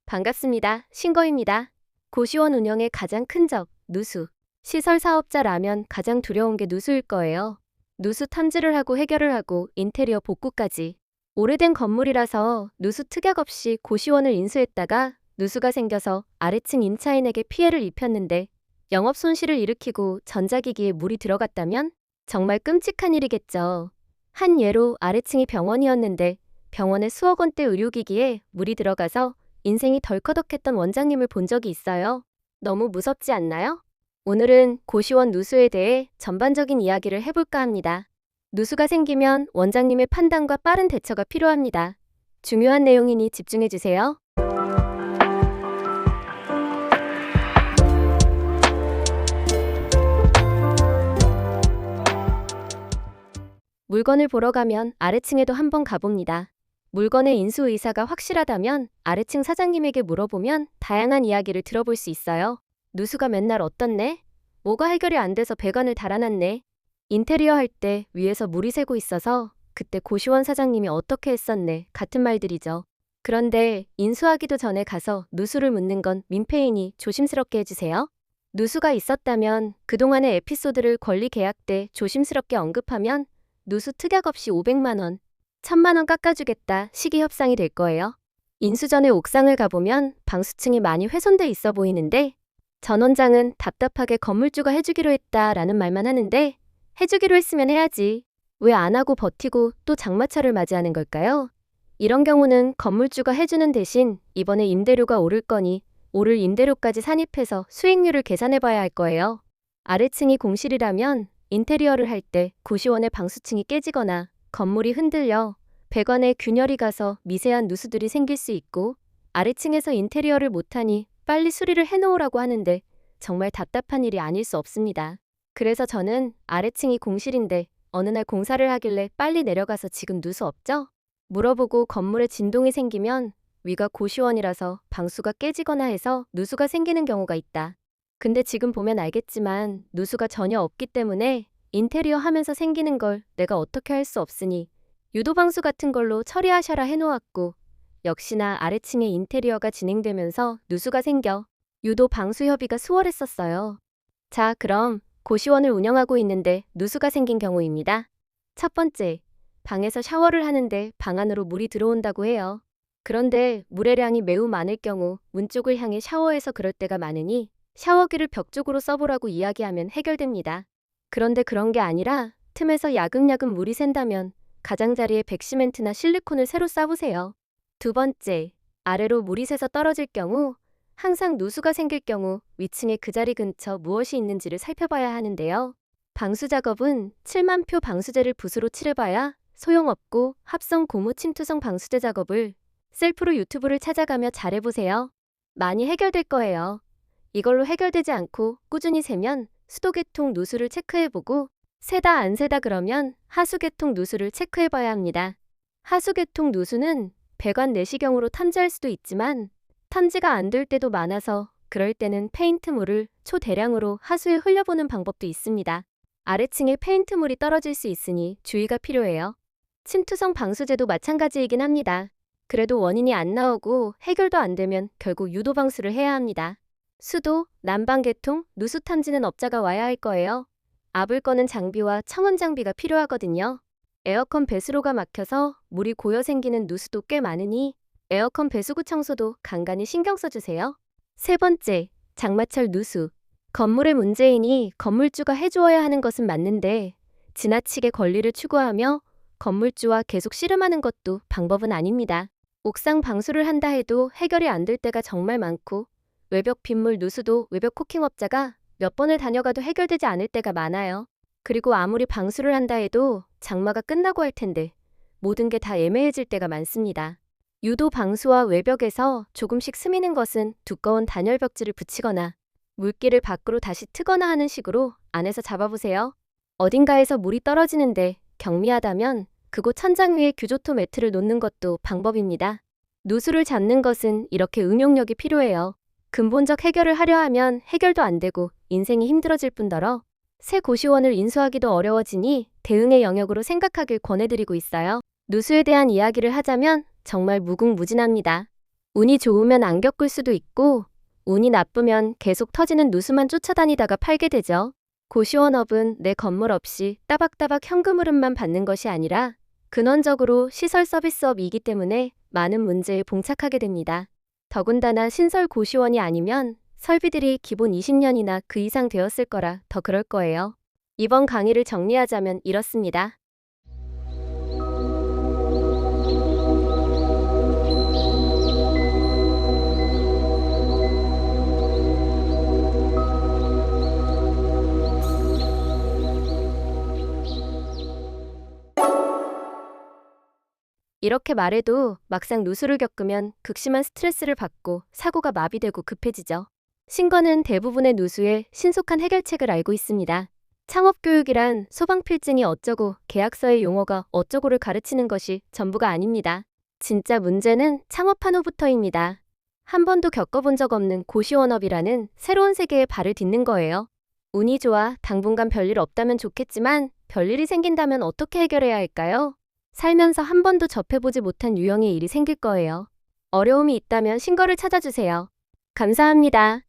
반갑습니다. 신거입니다. 고시원 운영의 가장 큰 적, 누수. 시설 사업자라면 가장 두려운 게 누수일 거예요. 누수 탐지를 하고 해결을 하고 인테리어 복구까지. 오래된 건물이라서 누수 특약 없이 고시원을 인수했다가 누수가 생겨서 아래층 임차인에게 피해를 입혔는데 영업 손실을 일으키고 전자기기에 물이 들어갔다면 정말 끔찍한 일이겠죠. 한 예로 아래층이 병원이었는데 병원의 수억 원대 의료기기에 물이 들어가서 인생이 덜커덕했던 원장님을 본 적이 있어요. 너무 무섭지 않나요? 오늘은 고시원 누수에 대해 전반적인 이야기를 해볼까 합니다. 누수가 생기면 원장님의 판단과 빠른 대처가 필요합니다. 중요한 내용이니 집중해주세요. 물건을 보러 가면 아래층에도 한번 가봅니다. 물건의 인수 의사가 확실하다면 아래층 사장님에게 물어보면 다양한 이야기를 들어볼 수 있어요. 누수가 맨날 어떻네? 뭐가 해결이 안 돼서 배관을 달아놨네. 인테리어 할 때 위에서 물이 새고 있어서 그때 고시원 사장님이 어떻게 했었네. 같은 말들이죠. 그런데 인수하기도 전에 가서 누수를 묻는 건 민폐이니 조심스럽게 해주세요. 누수가 있었다면 그동안의 에피소드를 권리 계약 때 조심스럽게 언급하면 누수 특약 없이 500만 원, 1000만 원 깎아주겠다 시기 협상이 될 거예요. 인수 전에 옥상을 가보면 방수층이 많이 훼손돼 있어 보이는데 전 원장은 답답하게 건물주가 해주기로 했다라는 말만 하는데 해주기로 했으면 해야지. 왜 안 하고 버티고 또 장마철을 맞이하는 걸까요? 이런 경우는 건물주가 해주는 대신 이번에 임대료가 오를 거니 오를 임대료까지 산입해서 수익률을 계산해봐야 할 거예요. 아래층이 공실이라면 인테리어를 할 때 고시원의 방수층이 깨지거나 건물이 흔들려 배관에 균열이 가서 미세한 누수들이 생길 수 있고 아래층에서 인테리어를 못하니 빨리 수리를 해놓으라고 하는데 정말 답답한 일이 아닐 수 없습니다. 그래서 저는 아래층이 공실인데 어느 날 공사를 하길래 빨리 내려가서 지금 누수 없죠? 물어보고 건물에 진동이 생기면 위가 고시원이라서 방수가 깨지거나 해서 누수가 생기는 경우가 있다. 근데 지금 보면 알겠지만 누수가 전혀 없기 때문에 인테리어 하면서 생기는 걸 내가 어떻게 할 수 없으니 유도방수 같은 걸로 처리하셔라 해놓았고 역시나 아래층의 인테리어가 진행되면서 누수가 생겨 유도방수 협의가 수월했었어요. 자, 그럼 고시원을 운영하고 있는데 누수가 생긴 경우입니다. 첫 번째, 방에서 샤워를 하는데 방 안으로 물이 들어온다고 해요. 그런데 물의 양이 매우 많을 경우 문 쪽을 향해 샤워해서 그럴 때가 많으니 샤워기를 벽 쪽으로 써보라고 이야기하면 해결됩니다. 그런데 그런 게 아니라 틈에서 야금야금 물이 샌다면 가장자리에 백시멘트나 실리콘을 새로 싸보세요. 두 번째, 아래로 물이 새서 떨어질 경우 항상 누수가 생길 경우 위층의 그 자리 근처 무엇이 있는지를 살펴봐야 하는데요. 방수 작업은 7만 표 방수제를 붓으로 칠해봐야 소용없고 합성 고무 침투성 방수제 작업을 셀프로 유튜브를 찾아가며 잘해보세요. 많이 해결될 거예요. 이걸로 해결되지 않고 꾸준히 세면 수도계통 누수를 체크해보고 세다 안 세다 그러면 하수계통 누수를 체크해봐야 합니다. 하수계통 누수는 배관 내시경으로 탐지할 수도 있지만 탐지가 안 될 때도 많아서 그럴 때는 페인트물을 초대량으로 하수에 흘려보는 방법도 있습니다. 아래층에 페인트물이 떨어질 수 있으니 주의가 필요해요. 침투성 방수제도 마찬가지이긴 합니다. 그래도 원인이 안 나오고 해결도 안 되면 결국 유도방수를 해야 합니다. 수도, 난방계통, 누수 탐지는 업자가 와야 할 거예요. 압을 꺼는 장비와 청원 장비가 필요하거든요. 에어컨 배수로가 막혀서 물이 고여 생기는 누수도 꽤 많으니 에어컨 배수구 청소도 간간히 신경 써주세요. 세 번째, 장마철 누수. 건물의 문제이니 건물주가 해주어야 하는 것은 맞는데 지나치게 권리를 추구하며 건물주와 계속 씨름하는 것도 방법은 아닙니다. 옥상 방수를 한다 해도 해결이 안 될 때가 정말 많고 외벽 빗물 누수도 외벽 코킹업자가 몇 번을 다녀가도 해결되지 않을 때가 많아요. 그리고 아무리 방수를 한다 해도 장마가 끝나고 할 텐데 모든 게 다 애매해질 때가 많습니다. 유도 방수와 외벽에서 조금씩 스미는 것은 두꺼운 단열 벽지를 붙이거나 물기를 밖으로 다시 트거나 하는 식으로 안에서 잡아보세요. 어딘가에서 물이 떨어지는데 경미하다면 그곳 천장 위에 규조토 매트를 놓는 것도 방법입니다. 누수를 잡는 것은 이렇게 응용력이 필요해요. 근본적 해결을 하려 하면 해결도 안 되고 인생이 힘들어질 뿐더러 새 고시원을 인수하기도 어려워지니 대응의 영역으로 생각하길 권해드리고 있어요. 누수에 대한 이야기를 하자면 정말 무궁무진합니다. 운이 좋으면 안 겪을 수도 있고, 운이 나쁘면 계속 터지는 누수만 쫓아다니다가 팔게 되죠. 고시원업은 내 건물 없이 따박따박 현금 흐름만 받는 것이 아니라 근원적으로 시설 서비스업이기 때문에 많은 문제에 봉착하게 됩니다. 더군다나 신설 고시원이 아니면 설비들이 기본 20년이나 그 이상 되었을 거라 더 그럴 거예요. 이번 강의를 정리하자면 이렇습니다. 이렇게 말해도 막상 누수를 겪으면 극심한 스트레스를 받고 사고가 마비되고 급해지죠. 신건은 대부분의 누수에 신속한 해결책을 알고 있습니다. 창업교육이란 소방필증이 어쩌고 계약서의 용어가 어쩌고를 가르치는 것이 전부가 아닙니다. 진짜 문제는 창업한 후부터입니다. 한 번도 겪어본 적 없는 고시원업이라는 새로운 세계에 발을 딛는 거예요. 운이 좋아 당분간 별일 없다면 좋겠지만 별일이 생긴다면 어떻게 해결해야 할까요? 살면서 한 번도 접해보지 못한 유형의 일이 생길 거예요. 어려움이 있다면 신거를 찾아주세요. 감사합니다.